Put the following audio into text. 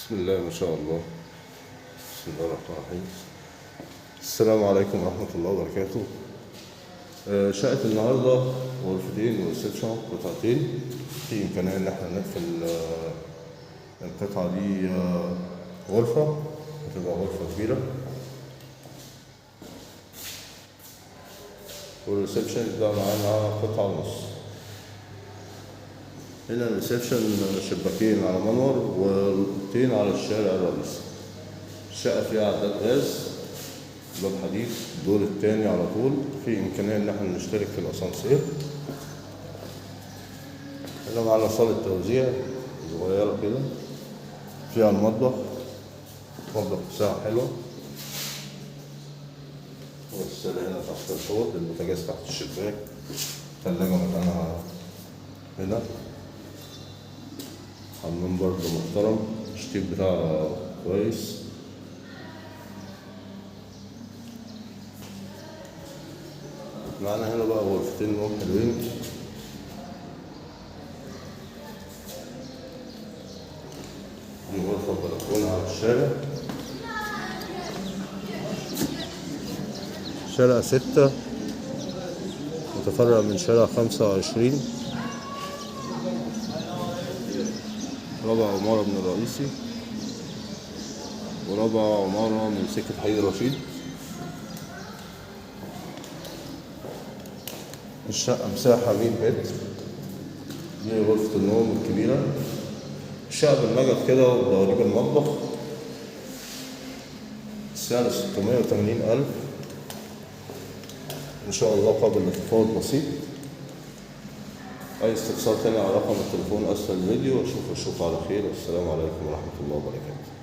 بسم الله ما شاء الله. بسم الله الرحمن الرحيم. السلام عليكم ورحمة الله وبركاته. شقة النهاردة غرفتين وريسبشن قطعتين. في إمكانية إن احنا نقفل القطعة دي غرفة، هتبقى غرفة كبيرة، والريسبشن ده معانا قطعة ونص. هنا الريسبشن شباكين على منور وطين على الشارع الرئيسي. الشقة فيها عداد غاز، باب حديد، الدور التاني على طول. في إمكانية إن احنا نشترك في الأسانسير. هنا معانا صالة توزيع صغيرة كده، فيها المطبخ، مطبخ مساحة حلوة، والغسالة هنا تحت الحوض، البوتاجاز تحت الشباك، التلاجة مكانها هنا، حمام برضه محترم، الشتيب بتاعها كويس. معانا هنا بقى غرفتين نوم حلوين. دي غرفة بلكونة على الشارع، شارع 6 متفرع من شارع 25، رابع عمارة من الرئيسي ورابع عمارة من سكة حي رشيد. الشقة مساحة 100 متر. دي غرفة النوم الكبيرة. الشقة بالنجف كده وبوابة المطبخ. السعر 680,000 إن شاء الله، قابل للتفاوض بسيط. أي استفسار تاني على رقم التليفون أسفل الفيديو. أشوفكم على خير، والسلام عليكم ورحمة الله.